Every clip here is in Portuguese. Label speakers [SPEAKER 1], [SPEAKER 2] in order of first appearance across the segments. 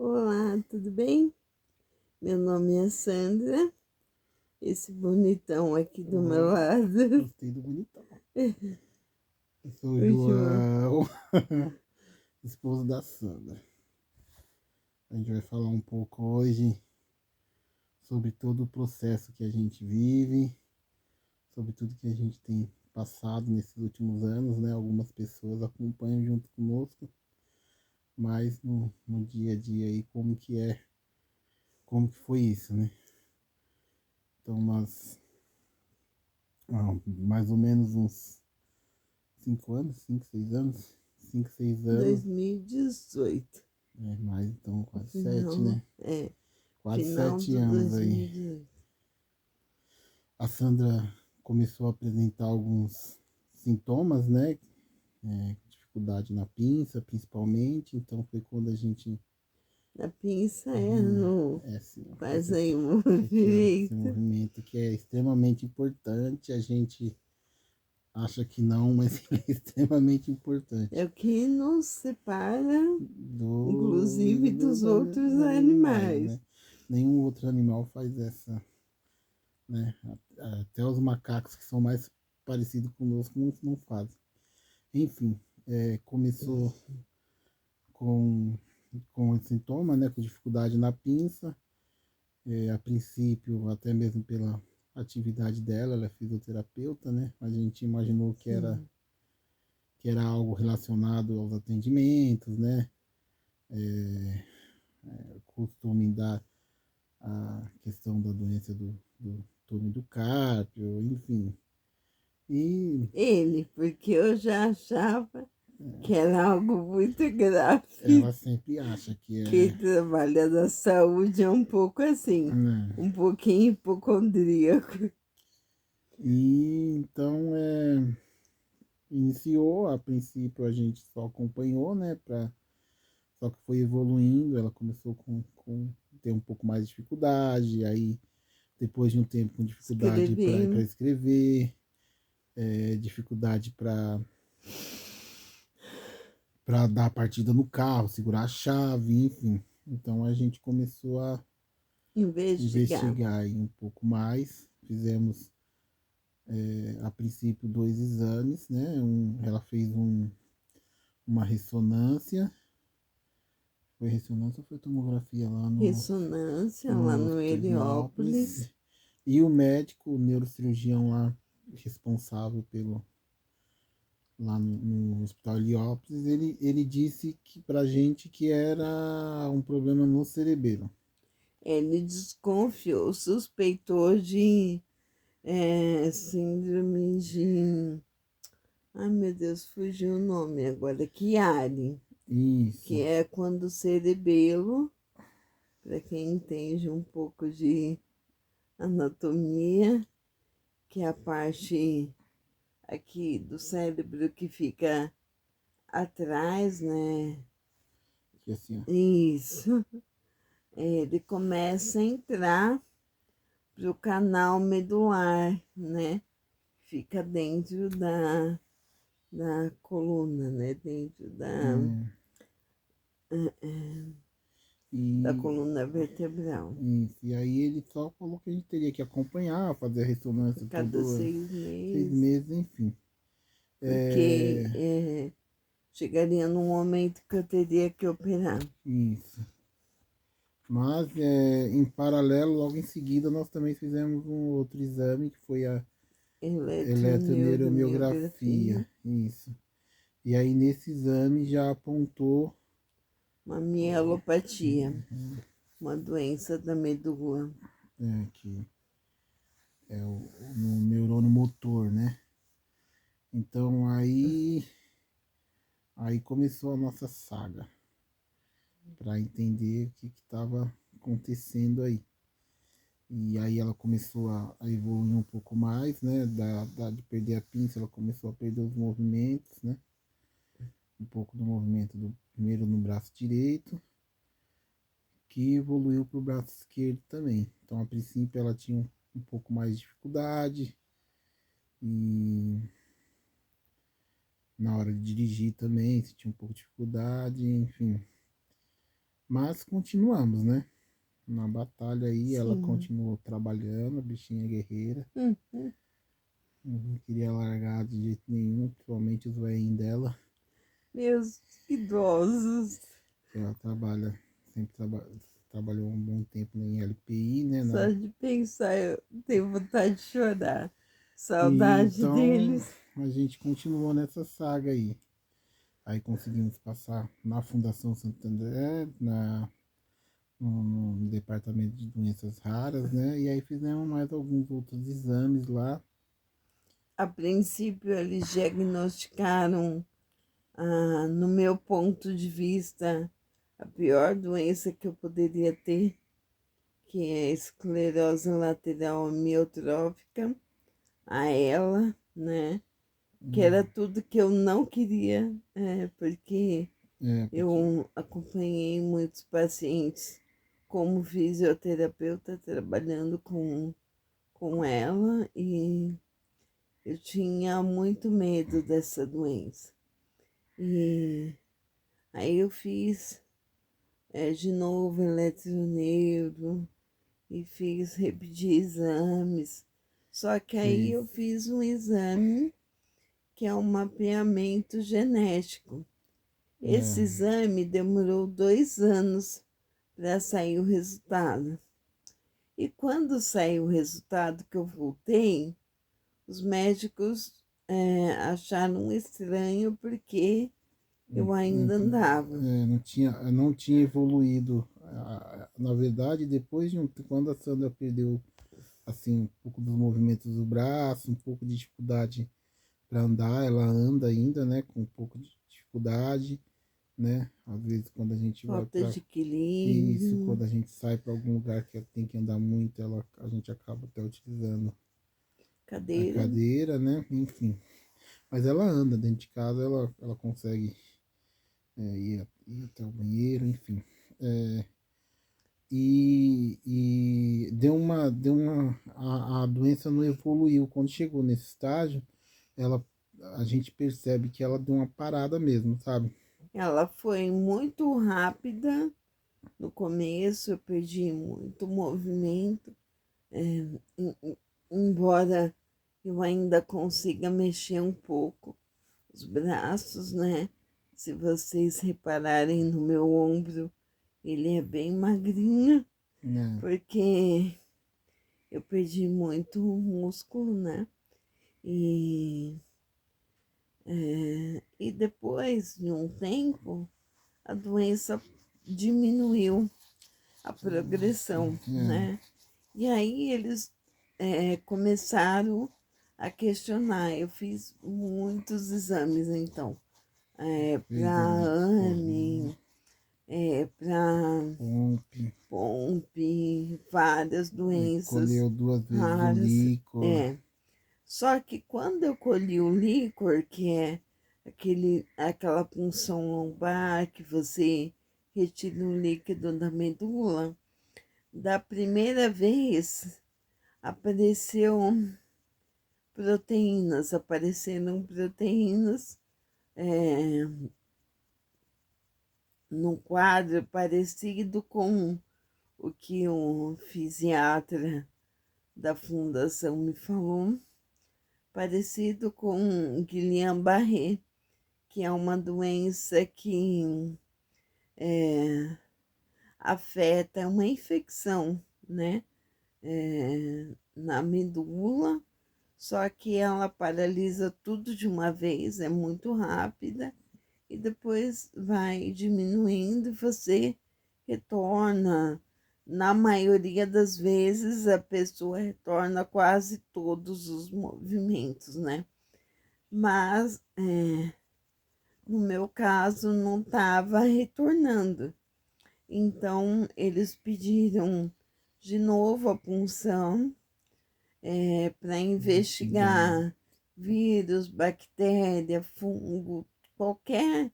[SPEAKER 1] Olá, tudo bem? Meu nome é Sandra, esse bonitão aqui do meu lado.
[SPEAKER 2] Gostei do bonitão. Eu sou o
[SPEAKER 1] O João.
[SPEAKER 2] João, esposo da Sandra. A gente vai falar um pouco hoje sobre todo o processo que a gente vive, sobre tudo que a gente tem passado nesses últimos anos, né? Algumas pessoas acompanham junto conosco, mas no dia a dia aí como que foi isso, né? Então mais ou menos uns 5 anos, 5, 6 anos, 5, 6 anos,
[SPEAKER 1] 2018.
[SPEAKER 2] mais então
[SPEAKER 1] O
[SPEAKER 2] quase 7,
[SPEAKER 1] final,
[SPEAKER 2] né? Quase
[SPEAKER 1] final
[SPEAKER 2] sete
[SPEAKER 1] do
[SPEAKER 2] anos aí.
[SPEAKER 1] 2018.
[SPEAKER 2] A Sandra começou a apresentar alguns sintomas, né? Dificuldade na pinça, principalmente. Então foi quando a gente.
[SPEAKER 1] A pinça é no...
[SPEAKER 2] Assim, ó,
[SPEAKER 1] Faz aí o
[SPEAKER 2] aqui, ó, esse
[SPEAKER 1] movimento.
[SPEAKER 2] movimento que é extremamente importante. A gente acha que não, mas ele é extremamente
[SPEAKER 1] É
[SPEAKER 2] importante.
[SPEAKER 1] o que nos separa, inclusive,
[SPEAKER 2] Dos
[SPEAKER 1] dos outros
[SPEAKER 2] animais,
[SPEAKER 1] animais.
[SPEAKER 2] né? Nenhum outro animal faz essa, né? Até os macacos que são mais parecidos conosco não fazem. Enfim, começou com, com esse sintoma, né? Com dificuldade na pinça. A princípio, até mesmo pela atividade dela, ela é fisioterapeuta, né? A gente imaginou
[SPEAKER 1] Sim.
[SPEAKER 2] que era algo relacionado aos atendimentos, né? Costume dar a questão da doença do túnel do carpio, enfim. E
[SPEAKER 1] Ele, porque eu já achava que era algo muito grave.
[SPEAKER 2] ela sempre acha que
[SPEAKER 1] Quem
[SPEAKER 2] é.
[SPEAKER 1] trabalha na saúde é um pouco assim,
[SPEAKER 2] Né?
[SPEAKER 1] um pouquinho hipocondríaco.
[SPEAKER 2] E então iniciou, a princípio a gente só acompanhou, né? Só que foi evoluindo, ela começou com ter um pouco mais de dificuldade, aí depois de um tempo com dificuldade para
[SPEAKER 1] Escrevi.
[SPEAKER 2] escrever, dificuldade para dar a partida no carro, segurar a chave, enfim. Então a gente começou a
[SPEAKER 1] Investigar.
[SPEAKER 2] investigar aí um pouco mais, fizemos a princípio 2 exames, né? Ela fez uma ressonância. Foi ressonância ou foi tomografia lá
[SPEAKER 1] Ressonância lá
[SPEAKER 2] no
[SPEAKER 1] no
[SPEAKER 2] Hospital de
[SPEAKER 1] Heliópolis.
[SPEAKER 2] Heliópolis. E o médico, o neurocirurgião lá, responsável lá no Hospital Heliópolis, ele disse que pra gente que era um problema no cerebelo.
[SPEAKER 1] Ele desconfiou, suspeitou de síndrome de... Ai, meu Deus, fugiu o nome agora. Chiari,
[SPEAKER 2] Isso,
[SPEAKER 1] que é quando o cerebelo, para quem entende um pouco de anatomia, que é a parte aqui do cérebro que fica atrás, né?
[SPEAKER 2] que assim, ó.
[SPEAKER 1] Isso. Ele começa a entrar pro canal medular, né? Fica dentro da coluna, né? Dentro
[SPEAKER 2] É,
[SPEAKER 1] da
[SPEAKER 2] e,
[SPEAKER 1] coluna vertebral.
[SPEAKER 2] e aí ele só falou que a gente teria que acompanhar, fazer a
[SPEAKER 1] A
[SPEAKER 2] ressonância
[SPEAKER 1] cada
[SPEAKER 2] todo 6 meses, enfim.
[SPEAKER 1] porque
[SPEAKER 2] É,
[SPEAKER 1] chegaria num momento que eu teria que operar.
[SPEAKER 2] isso. Mas em paralelo, logo em seguida, nós também fizemos um outro exame que foi a
[SPEAKER 1] Eletroneuromiografia,
[SPEAKER 2] eletroneuromiografia. Isso. E aí nesse exame já apontou
[SPEAKER 1] uma mielopatia, uma doença da medula.
[SPEAKER 2] que é no neurônio motor, né? Então aí começou a nossa saga para entender o que estava acontecendo aí. E aí ela começou a evoluir um pouco mais, né? De perder a pinça, ela começou a perder os movimentos, né? Um pouco do movimento do primeiro no braço direito, que evoluiu para o braço esquerdo também. Então a princípio ela tinha um pouco mais de dificuldade e na hora de dirigir também, se tinha um pouco de dificuldade, enfim. Mas continuamos, né? Na batalha aí, ela
[SPEAKER 1] Sim.
[SPEAKER 2] continuou trabalhando, a bichinha guerreira.
[SPEAKER 1] Uhum.
[SPEAKER 2] Não queria largar de jeito nenhum, principalmente os velhinhos dela.
[SPEAKER 1] Meus idosos.
[SPEAKER 2] Ela sempre trabalhou um bom tempo em LPI, né?
[SPEAKER 1] Só de pensar, eu tenho vontade de chorar.
[SPEAKER 2] E
[SPEAKER 1] Saudade
[SPEAKER 2] então
[SPEAKER 1] deles.
[SPEAKER 2] a gente continuou nessa saga aí. Aí conseguimos passar na Fundação Santander, no departamento de doenças raras, né? E aí fizemos mais alguns outros exames lá.
[SPEAKER 1] A princípio, eles diagnosticaram, no meu ponto de vista, a pior doença que eu poderia ter, que é a esclerose lateral amiotrófica, a ela, né? Que era tudo que eu não queria, porque
[SPEAKER 2] É, porque
[SPEAKER 1] eu acompanhei muitos pacientes como fisioterapeuta trabalhando com ela e eu tinha muito medo dessa doença. E aí eu fiz de novo eletroneuro e fiz repetir exames. Só que aí
[SPEAKER 2] fez.
[SPEAKER 1] eu fiz um exame que é um mapeamento genético. Esse
[SPEAKER 2] É,
[SPEAKER 1] exame demorou 2 anos para sair o resultado. E quando saiu o resultado que eu voltei, os médicos acharam estranho porque eu ainda andava.
[SPEAKER 2] não tinha evoluído. Na verdade, depois de quando a Sandra perdeu assim um pouco dos movimentos do braço, um pouco de dificuldade para andar, ela anda ainda, né, com um pouco de dificuldade, né? Às vezes quando a gente vai
[SPEAKER 1] Falta
[SPEAKER 2] para
[SPEAKER 1] de
[SPEAKER 2] isso,
[SPEAKER 1] equilíbrio,
[SPEAKER 2] quando a gente sai para algum lugar que tem que andar muito, a gente acaba até utilizando a
[SPEAKER 1] cadeira.
[SPEAKER 2] cadeira, né? Enfim. Mas ela anda dentro de casa, ela consegue ir até o banheiro, enfim. É, a doença não evoluiu. Quando chegou nesse estágio, ela, a gente percebe que ela deu uma parada mesmo, sabe?
[SPEAKER 1] Ela foi muito rápida no começo, eu perdi muito movimento, embora eu ainda consiga mexer um pouco os braços, né? Se vocês repararem no meu ombro, ele é bem magrinho,
[SPEAKER 2] Né?
[SPEAKER 1] porque eu perdi muito músculo, né? E, e depois de um tempo, a doença diminuiu a progressão,
[SPEAKER 2] É,
[SPEAKER 1] né? E aí eles começaram a questionar. Eu fiz muitos exames, então,
[SPEAKER 2] fez
[SPEAKER 1] para
[SPEAKER 2] Covil,
[SPEAKER 1] AME, para
[SPEAKER 2] Pompe,
[SPEAKER 1] POMP, várias doenças
[SPEAKER 2] colheu 2 vezes o
[SPEAKER 1] raras.
[SPEAKER 2] líquor.
[SPEAKER 1] É. Só que quando eu colhi o líquor, que é aquela punção lombar que você retira o líquido da medula, da primeira vez apareceram proteínas é, num quadro parecido com o que o fisiatra da fundação me falou, parecido com Guillain-Barré, que é uma doença que afeta uma infecção, né, na medula, só que ela paralisa tudo de uma vez, é muito rápida, e depois vai diminuindo e você retorna. Na maioria das vezes, a pessoa retorna quase todos os movimentos, né? Mas, no meu caso, não estava retornando. Então, eles pediram de novo a punção para
[SPEAKER 2] Investigar.
[SPEAKER 1] investigar vírus, bactéria, fungo, qualquer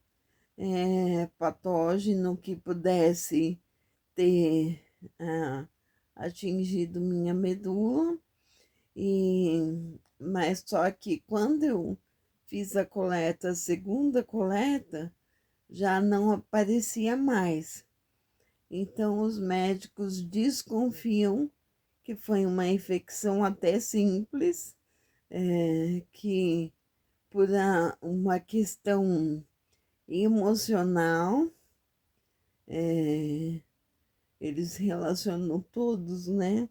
[SPEAKER 1] patógeno que pudesse ter atingido minha medula. Mas só que quando eu fiz a coleta, a segunda coleta, já não aparecia mais. Então, os médicos desconfiam que foi uma infecção até simples, que por uma questão emocional, eles relacionam todos, né?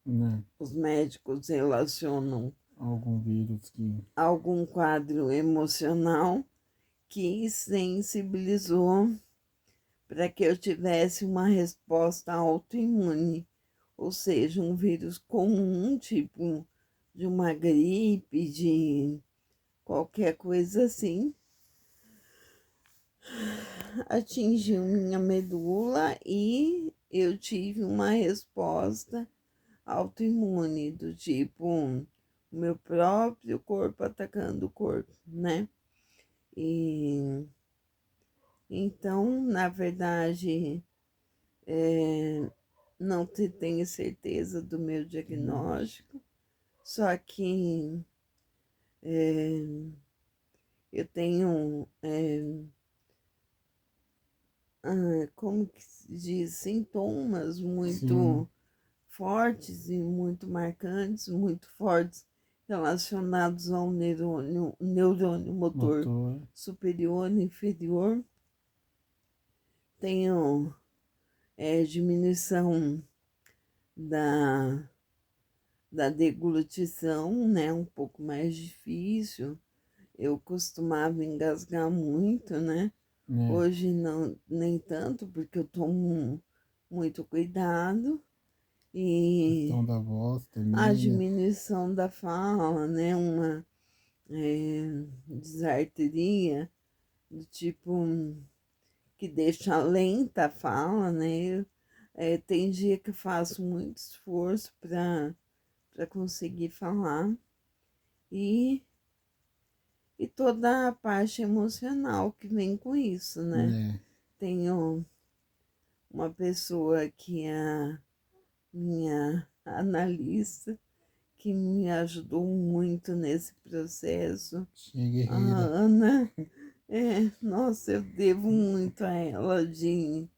[SPEAKER 2] Né?
[SPEAKER 1] Os médicos relacionam
[SPEAKER 2] Algum vírus que.
[SPEAKER 1] algum quadro emocional que sensibilizou para que eu tivesse uma resposta autoimune, ou seja, um vírus comum, tipo de uma gripe, de qualquer coisa assim, atingiu minha medula e eu tive uma resposta autoimune, do tipo o meu próprio corpo atacando o corpo, né? E então, na verdade, não tenho certeza do meu diagnóstico, só que eu tenho, como que se diz, sintomas
[SPEAKER 2] Sim,
[SPEAKER 1] muito fortes e muito marcantes, muito fortes, relacionados ao neurônio motor
[SPEAKER 2] motor.
[SPEAKER 1] superior e inferior. Tenho diminuição da, da deglutição, né? Um pouco mais difícil. Eu costumava engasgar muito, né?
[SPEAKER 2] Né?
[SPEAKER 1] Hoje não, nem tanto, porque eu tomo muito cuidado. E
[SPEAKER 2] Questão da voz
[SPEAKER 1] a
[SPEAKER 2] também, né?
[SPEAKER 1] diminuição da fala, né? Uma desarteria, do tipo que deixa lenta a fala, né? Tem dia que eu faço muito esforço para conseguir falar e, e toda a parte emocional que vem com isso, né?
[SPEAKER 2] Né?
[SPEAKER 1] Tenho uma pessoa que é a minha analista, que me ajudou muito nesse processo.
[SPEAKER 2] Tinha
[SPEAKER 1] A
[SPEAKER 2] guerreira.
[SPEAKER 1] Ana, nossa, eu devo muito a ela de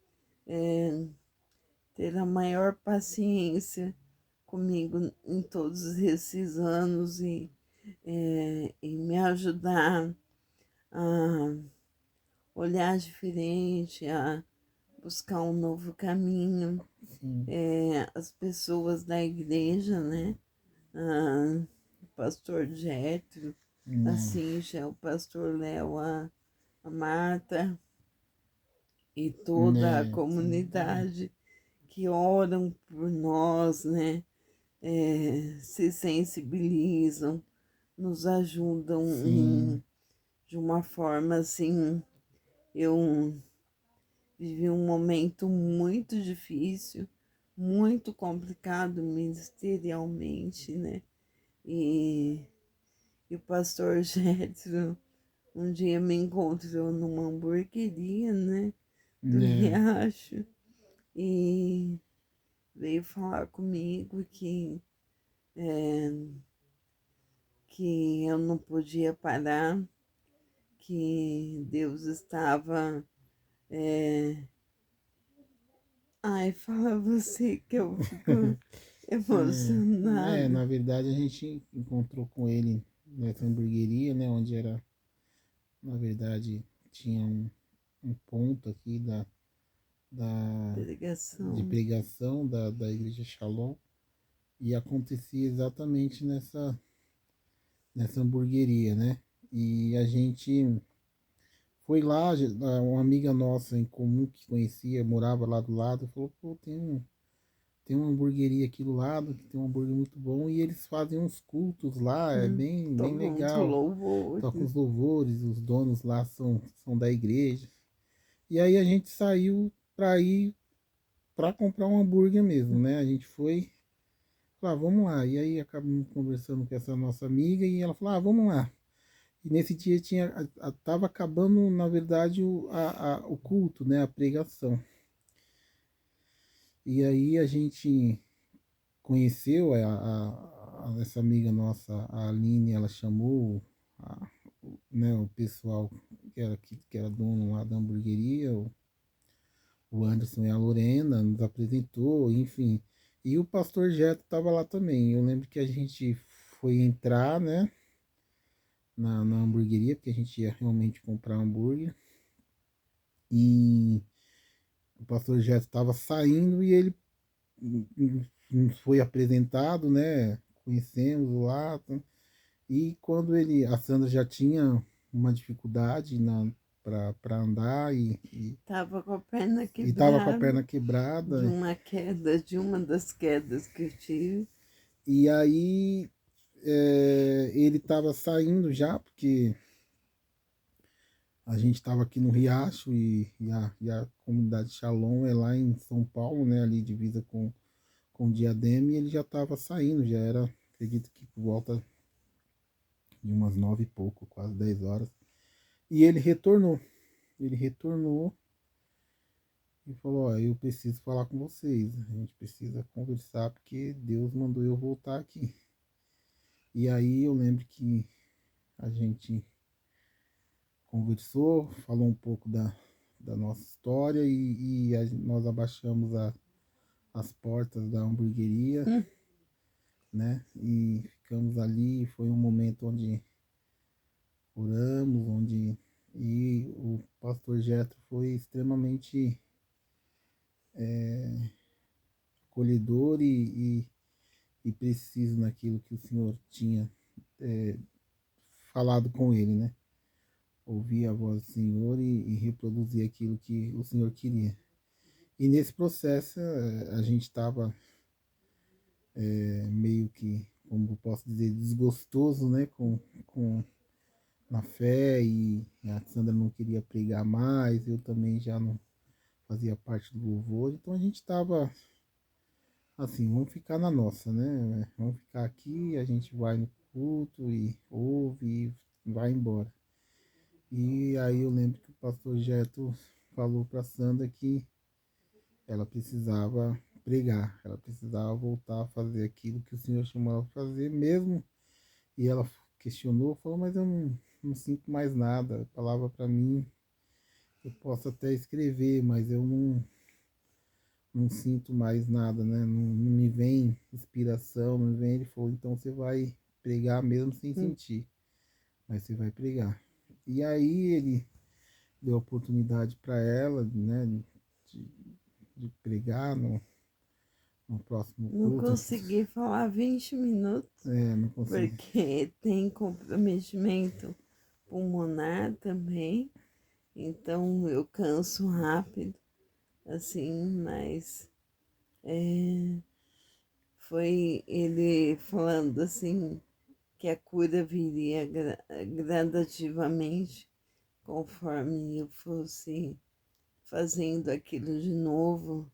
[SPEAKER 1] ter a maior paciência comigo em todos esses anos e me ajudar a olhar diferente, a buscar um novo caminho.
[SPEAKER 2] Sim.
[SPEAKER 1] As pessoas da igreja, né? O pastor Jétero, a
[SPEAKER 2] Né?
[SPEAKER 1] Cíntia, o pastor Léo, a Marta e toda a
[SPEAKER 2] Né? Sim.
[SPEAKER 1] comunidade que oram por nós, né? Se sensibilizam, nos ajudam
[SPEAKER 2] Sim.
[SPEAKER 1] de uma forma assim. Eu vivi um momento muito difícil, muito complicado ministerialmente, né? E, e o pastor Jétero um dia me encontrou numa hamburgueria, né? Do
[SPEAKER 2] Né?
[SPEAKER 1] Riacho e veio falar comigo que eu não podia parar, que Deus estava. Ai, fala você que eu fico
[SPEAKER 2] Na
[SPEAKER 1] emocionada.
[SPEAKER 2] verdade a gente encontrou com ele nessa hamburgueria, né? Onde era, na verdade, tinha um ponto aqui da, de
[SPEAKER 1] Pregação.
[SPEAKER 2] pregação da Igreja Shalom. E acontecia exatamente nessa hamburgueria, né? E a gente foi lá, uma amiga nossa em comum que conhecia, morava lá do lado, falou, pô, tem uma hamburgueria aqui do lado, que tem um hambúrguer muito bom, e eles fazem uns cultos lá, é bem
[SPEAKER 1] Todo mundo
[SPEAKER 2] legal.
[SPEAKER 1] louvor.
[SPEAKER 2] Tocam os louvores, os donos lá são da igreja. E aí a gente saiu para ir para comprar um hambúrguer mesmo, né? A gente foi, falou, ah, vamos lá. E aí acabamos conversando com essa nossa amiga e ela falou, ah, vamos lá. E nesse dia tava acabando, na verdade, o culto, né? A pregação. E aí a gente conheceu essa amiga nossa, a Aline, ela chamou né, o pessoal que era dono lá da hamburgueria, o Anderson e a Lorena nos apresentou, enfim. E o pastor Jeto estava lá também. Eu lembro que a gente foi entrar, né, na hamburgueria, porque a gente ia realmente comprar hambúrguer. E o pastor Jeto estava saindo e ele nos foi apresentado, né? Conhecemos lá. E quando ele, a Sandra já tinha uma dificuldade para andar
[SPEAKER 1] Tava com a perna
[SPEAKER 2] e tava com a
[SPEAKER 1] quebrada
[SPEAKER 2] perna
[SPEAKER 1] de
[SPEAKER 2] quebrada.
[SPEAKER 1] uma queda, de uma das quedas que eu tive.
[SPEAKER 2] E aí ele estava saindo já, porque a gente estava aqui no Riacho e a comunidade Shalom é lá em São Paulo, né? Ali divisa com Diadema, e ele já estava saindo, já era, acredito que por volta de umas 9 e pouco, quase 10 horas. E ele retornou e falou, ó, eu preciso falar com vocês, a gente precisa conversar porque Deus mandou eu voltar aqui. E aí eu lembro que a gente conversou, falou um pouco da nossa história nós abaixamos as portas da hamburgueria, né? E ficamos ali, foi um momento onde oramos, e o pastor Jetro foi extremamente acolhedor e preciso naquilo que o Senhor tinha é, falado com ele, né? Ouvir a voz do Senhor e reproduzir aquilo que o Senhor queria. E nesse processo a gente estava meio que, como eu posso dizer, desgostoso, né? Com na fé, e a Sandra não queria pregar mais, eu também já não fazia parte do louvor, então a gente estava assim, vamos ficar na nossa, né? Vamos ficar aqui, a gente vai no culto e ouve e vai embora. E aí eu lembro que o pastor Jeto falou para Sandra que ela precisava pregar, ela precisava voltar a fazer aquilo que o Senhor chamou ela para fazer mesmo. E ela questionou, falou, mas eu não sinto mais nada. A palavra para mim, eu posso até escrever, mas eu não sinto mais nada, né? Não me vem inspiração, não me vem. Ele falou, então você vai pregar mesmo sem sentir, mas você vai pregar. E aí ele deu oportunidade para ela, né, de, de pregar no próximo
[SPEAKER 1] Não
[SPEAKER 2] culto.
[SPEAKER 1] consegui falar 20 minutos,
[SPEAKER 2] Não consegui.
[SPEAKER 1] porque tem comprometimento pulmonar também, então eu canso rápido, assim, mas foi ele falando assim que a cura viria gradativamente conforme eu fosse fazendo aquilo de novo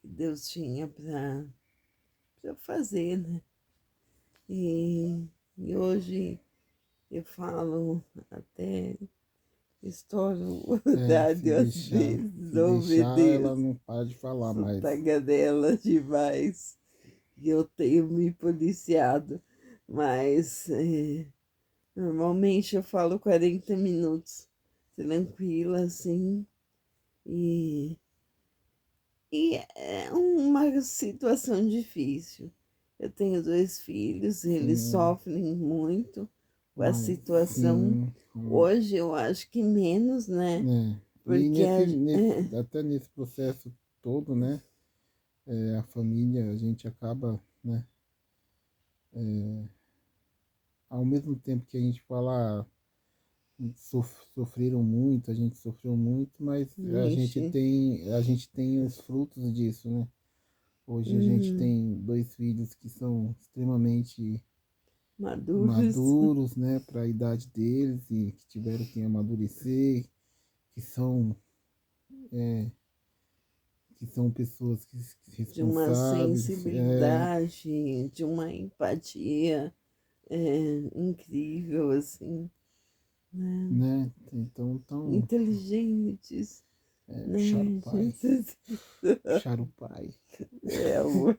[SPEAKER 1] que Deus tinha para eu fazer, né? E hoje eu falo até estouro o
[SPEAKER 2] Se
[SPEAKER 1] horário às
[SPEAKER 2] deixar,
[SPEAKER 1] vezes,
[SPEAKER 2] se deixar, ela
[SPEAKER 1] obedeço,
[SPEAKER 2] não para de falar
[SPEAKER 1] sou
[SPEAKER 2] mais.
[SPEAKER 1] tagarela demais e eu tenho me policiado, mas normalmente eu falo 40 minutos, tranquila assim, e, e é uma situação difícil. Eu tenho dois filhos, eles
[SPEAKER 2] Sim,
[SPEAKER 1] sofrem muito com a
[SPEAKER 2] mas
[SPEAKER 1] situação.
[SPEAKER 2] sim.
[SPEAKER 1] Hoje eu acho que menos, né?
[SPEAKER 2] E
[SPEAKER 1] Porque
[SPEAKER 2] até nesse processo todo, né? A família, a gente acaba, né? Ao mesmo tempo que a gente fala, sofreram muito, a gente sofreu muito, mas
[SPEAKER 1] Ixi,
[SPEAKER 2] a gente tem os frutos disso, né? Hoje a gente
[SPEAKER 1] uhum,
[SPEAKER 2] tem dois filhos que são extremamente
[SPEAKER 1] maduros.
[SPEAKER 2] maduros, né, para a idade deles e que tiveram que amadurecer, que são que são pessoas
[SPEAKER 1] De uma
[SPEAKER 2] responsáveis,
[SPEAKER 1] sensibilidade, de uma empatia incrível, assim, né?
[SPEAKER 2] né? Então, tão
[SPEAKER 1] Inteligentes, né?
[SPEAKER 2] charupai, charupai.
[SPEAKER 1] Amor.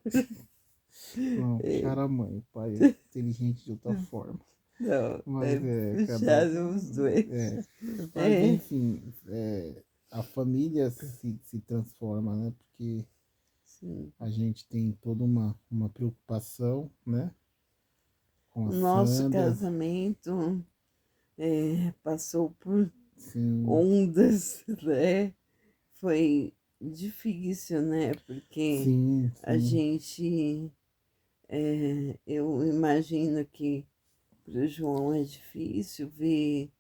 [SPEAKER 2] Não,
[SPEAKER 1] É,
[SPEAKER 2] charamãe, o pai é inteligente de outra forma.
[SPEAKER 1] não,
[SPEAKER 2] Mas cada um.
[SPEAKER 1] puxaram os dois.
[SPEAKER 2] É, mas
[SPEAKER 1] É,
[SPEAKER 2] enfim, a família se transforma, né? Porque
[SPEAKER 1] sim.
[SPEAKER 2] a gente tem toda uma preocupação, né? Com
[SPEAKER 1] O
[SPEAKER 2] a
[SPEAKER 1] nosso
[SPEAKER 2] Sandra,
[SPEAKER 1] casamento passou por
[SPEAKER 2] sim,
[SPEAKER 1] ondas, né? Foi difícil, né? Porque
[SPEAKER 2] sim,
[SPEAKER 1] a
[SPEAKER 2] sim,
[SPEAKER 1] gente, eu imagino que para o João é difícil ver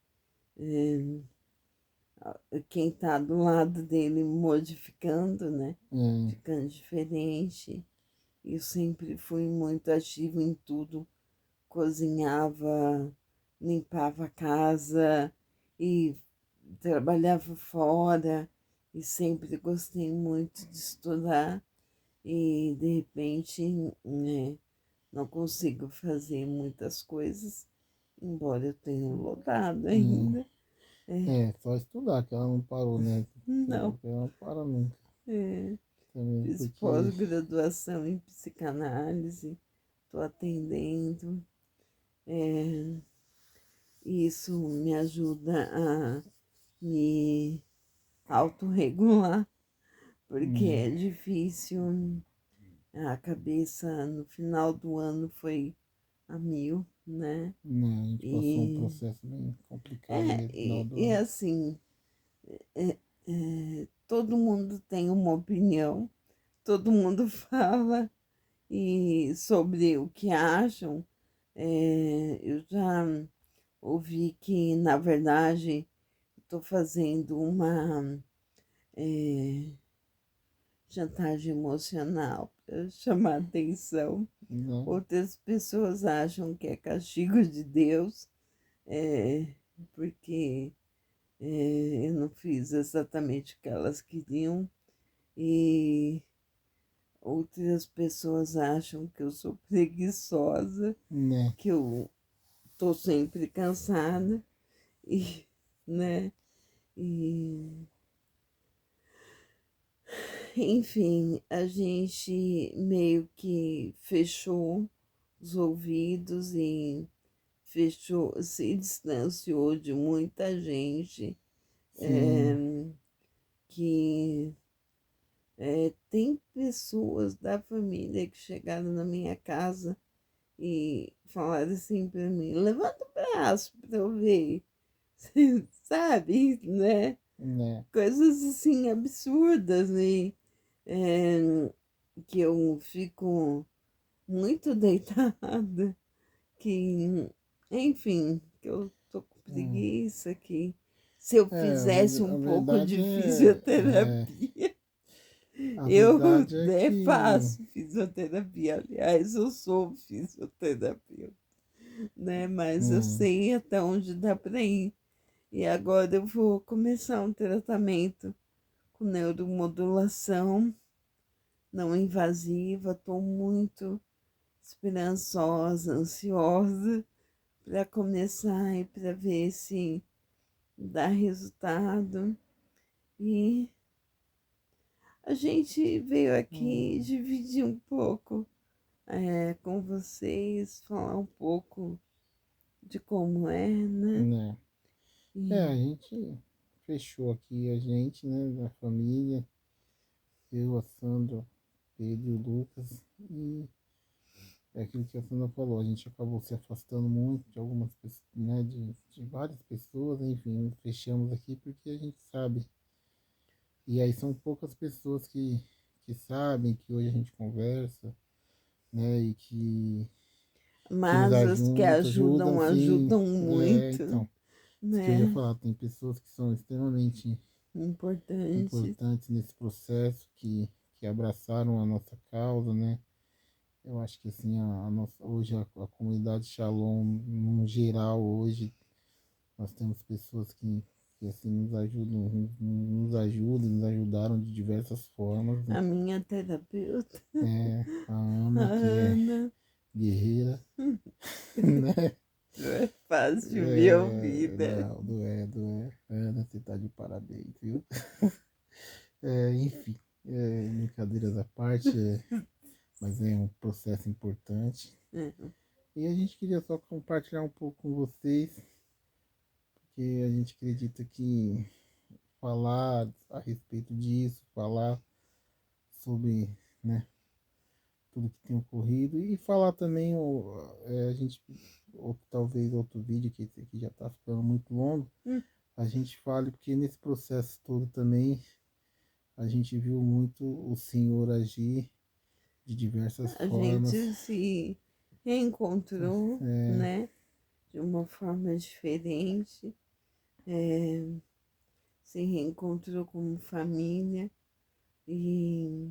[SPEAKER 1] quem está do lado dele modificando, né?
[SPEAKER 2] é,
[SPEAKER 1] Ficando diferente. Eu sempre fui muito ativa em tudo, cozinhava, limpava a casa e trabalhava fora e sempre gostei muito de estudar e de repente, né, não consigo fazer muitas coisas, embora eu tenha lutado ainda.
[SPEAKER 2] só estudar que ela não parou, né?
[SPEAKER 1] Não,
[SPEAKER 2] Ela não para nunca
[SPEAKER 1] é,
[SPEAKER 2] também,
[SPEAKER 1] fiz
[SPEAKER 2] porque
[SPEAKER 1] pós-graduação em psicanálise, estou atendendo. Isso me ajuda a me autorregular, porque
[SPEAKER 2] né,
[SPEAKER 1] é difícil. A cabeça no final do ano foi a mil, né?
[SPEAKER 2] né, a gente passou um
[SPEAKER 1] E,
[SPEAKER 2] processo bem complicado aí no final do
[SPEAKER 1] e
[SPEAKER 2] ano.
[SPEAKER 1] assim, todo mundo tem uma opinião, todo mundo fala e sobre o que acham. Eu já ouvi que, na verdade, estou fazendo uma chantagem emocional para chamar atenção.
[SPEAKER 2] Né?
[SPEAKER 1] Outras pessoas acham que é castigo de Deus, é, porque eu não fiz exatamente o que elas queriam, e outras pessoas acham que eu sou preguiçosa,
[SPEAKER 2] Né?
[SPEAKER 1] que eu estou sempre cansada, e, né? E, enfim, a gente meio que fechou os ouvidos e fechou, se distanciou de muita gente
[SPEAKER 2] Sim,
[SPEAKER 1] que tem pessoas da família que chegaram na minha casa e falaram assim para mim, levanta o braço para eu ver, sabe, né?
[SPEAKER 2] né?
[SPEAKER 1] Coisas assim absurdas e é, que eu fico muito deitada, que, enfim, que eu tô com
[SPEAKER 2] Hum.
[SPEAKER 1] preguiça, que se eu fizesse
[SPEAKER 2] A
[SPEAKER 1] um pouco
[SPEAKER 2] verdade
[SPEAKER 1] de fisioterapia,
[SPEAKER 2] a
[SPEAKER 1] eu
[SPEAKER 2] verdade é que
[SPEAKER 1] faço fisioterapia, aliás, eu sou fisioterapeuta, né? Mas eu
[SPEAKER 2] hum,
[SPEAKER 1] sei até onde dá para ir. E agora eu vou começar um tratamento com neuromodulação não invasiva. Estou muito esperançosa, ansiosa para começar e para ver se dá resultado. E a gente veio aqui
[SPEAKER 2] hum,
[SPEAKER 1] dividir um pouco com vocês, falar um pouco de como é, né?
[SPEAKER 2] né? A
[SPEAKER 1] E,
[SPEAKER 2] gente fechou aqui, a gente, né, da família, eu, a Sandra, Pedro e o Lucas, e é aquilo que a Sandra falou, a gente acabou se afastando muito de algumas pessoas, né, de várias pessoas, enfim, fechamos aqui porque a gente sabe. E aí são poucas pessoas que sabem que hoje a gente conversa, né, e que nos
[SPEAKER 1] mas as que
[SPEAKER 2] ajudam,
[SPEAKER 1] ajudam,
[SPEAKER 2] sim.
[SPEAKER 1] ajudam
[SPEAKER 2] É,
[SPEAKER 1] muito,
[SPEAKER 2] então, isso que eu ia
[SPEAKER 1] né?
[SPEAKER 2] falar, tem pessoas que são extremamente
[SPEAKER 1] Importante.
[SPEAKER 2] importantes nesse processo, que abraçaram a nossa causa, né? Eu acho que assim, a nossa, hoje a comunidade Shalom, no geral, hoje, nós temos pessoas que assim, nos ajudam, nos ajudaram de diversas formas, né?
[SPEAKER 1] A minha terapeuta,
[SPEAKER 2] A
[SPEAKER 1] a
[SPEAKER 2] Ana, que é
[SPEAKER 1] Ana,
[SPEAKER 2] guerreira, né?
[SPEAKER 1] não é fácil me ouvir, né?
[SPEAKER 2] Não, não é. Ana, você tá de parabéns, viu? Enfim, brincadeiras à parte, mas é um processo importante.
[SPEAKER 1] É,
[SPEAKER 2] E a gente queria só compartilhar um pouco com vocês, porque a gente acredita que falar a respeito disso, falar sobre, né, tudo que tem ocorrido e falar também, a gente, ou talvez outro vídeo, que esse aqui já está ficando muito longo,
[SPEAKER 1] Hum.
[SPEAKER 2] a gente fale, porque nesse processo todo também a gente viu muito o Senhor agir de diversas
[SPEAKER 1] A
[SPEAKER 2] formas.
[SPEAKER 1] gente se reencontrou,
[SPEAKER 2] É,
[SPEAKER 1] né? De uma forma diferente, é, se reencontrou como família e,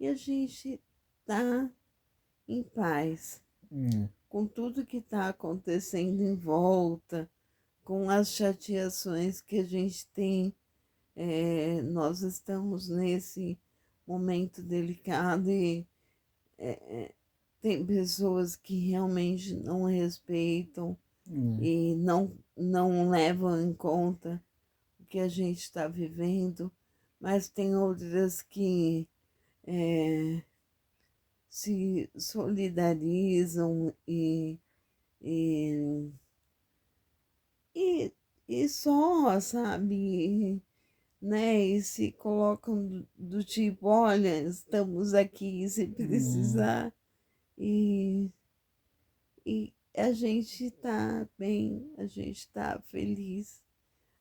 [SPEAKER 1] e a gente tá em paz
[SPEAKER 2] é,
[SPEAKER 1] com tudo que está acontecendo em volta, com as chateações que a gente tem. Nós estamos nesse momento delicado e tem pessoas que realmente não respeitam
[SPEAKER 2] é,
[SPEAKER 1] e não levam em conta o que a gente está vivendo, mas tem outras que se solidarizam e, e, e só, sabe, né? E se colocam do tipo, olha, estamos aqui se
[SPEAKER 2] é,
[SPEAKER 1] precisar. E, e a gente está bem, a gente está feliz,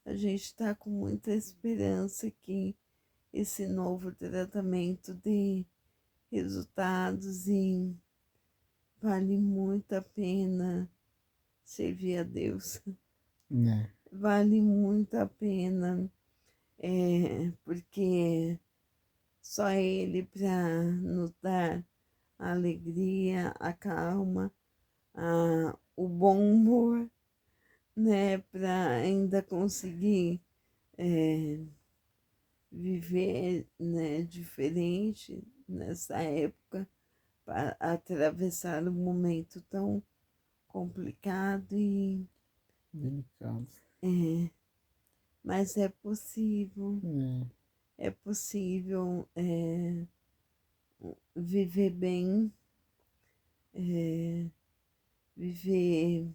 [SPEAKER 1] a gente está com muita esperança que esse novo tratamento dê resultados e vale muito a pena servir a Deus.
[SPEAKER 2] é,
[SPEAKER 1] Vale muito a pena, porque só Ele para nos dar a alegria, a calma, o bom humor, né? Para ainda conseguir viver, né, diferente nessa época, para atravessar um momento tão complicado
[SPEAKER 2] delicado.
[SPEAKER 1] é, mas
[SPEAKER 2] É,
[SPEAKER 1] é possível viver bem, é, viver,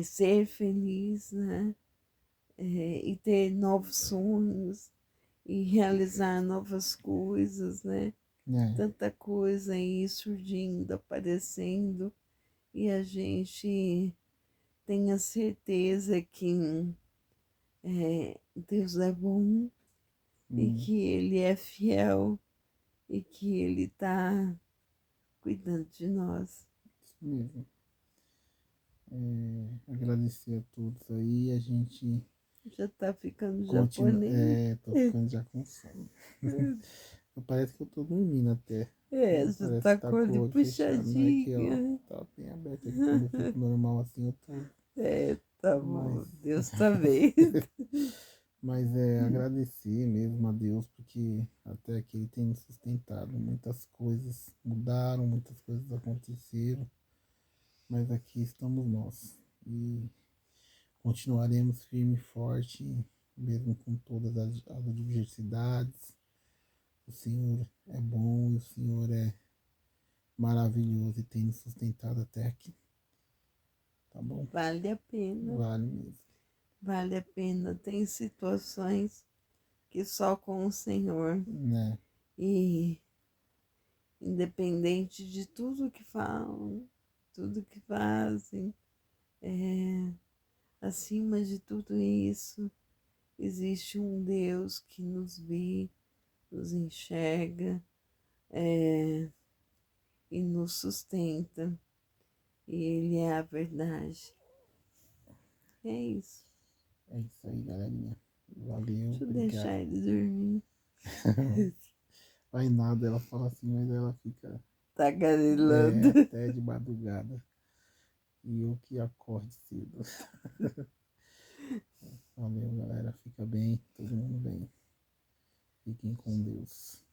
[SPEAKER 1] ser feliz, né? E ter novos sonhos e realizar novas coisas, né?
[SPEAKER 2] é,
[SPEAKER 1] Tanta coisa aí surgindo, aparecendo, e a gente tem a certeza que Deus é bom e
[SPEAKER 2] é,
[SPEAKER 1] que Ele é fiel e que Ele está cuidando de nós.
[SPEAKER 2] isso mesmo. Agradecer a todos aí. A gente
[SPEAKER 1] Já está ficando
[SPEAKER 2] continua.
[SPEAKER 1] japonês.
[SPEAKER 2] Tô ficando já com sono. Parece que eu tô dormindo até. Né?
[SPEAKER 1] Já
[SPEAKER 2] Parece
[SPEAKER 1] está
[SPEAKER 2] que
[SPEAKER 1] com
[SPEAKER 2] tá
[SPEAKER 1] o
[SPEAKER 2] com o
[SPEAKER 1] olho
[SPEAKER 2] olho fechado. Não é que, ó,
[SPEAKER 1] puxadinho.
[SPEAKER 2] tá bem aberto aqui. Quando eu fico normal assim, eu tô.
[SPEAKER 1] Tá
[SPEAKER 2] Mas,
[SPEAKER 1] bom, Deus está vendo.
[SPEAKER 2] mas agradecer mesmo a Deus, porque até aqui Ele tem nos sustentado. Muitas coisas mudaram, muitas coisas aconteceram. Mas aqui estamos nós. E continuaremos firme e forte, mesmo com todas as adversidades. O Senhor é bom e o Senhor é maravilhoso e tem nos sustentado até aqui. Tá bom?
[SPEAKER 1] Vale a pena,
[SPEAKER 2] Vale mesmo.
[SPEAKER 1] vale a pena. Tem situações que só com o Senhor.
[SPEAKER 2] Né?
[SPEAKER 1] E independente de tudo que falam, tudo que fazem, acima de tudo isso, existe um Deus que nos vê, nos enxerga e nos sustenta. E Ele é a verdade. É isso.
[SPEAKER 2] É isso aí, galerinha. Valeu,
[SPEAKER 1] Deixa eu
[SPEAKER 2] obrigado.
[SPEAKER 1] deixar ele dormir.
[SPEAKER 2] Vai nada, ela fala assim, mas ela fica
[SPEAKER 1] Tagarelando.
[SPEAKER 2] até de madrugada. E eu que acorde cedo. Valeu, galera. Fica bem, todo mundo bem. Fiquem com Deus.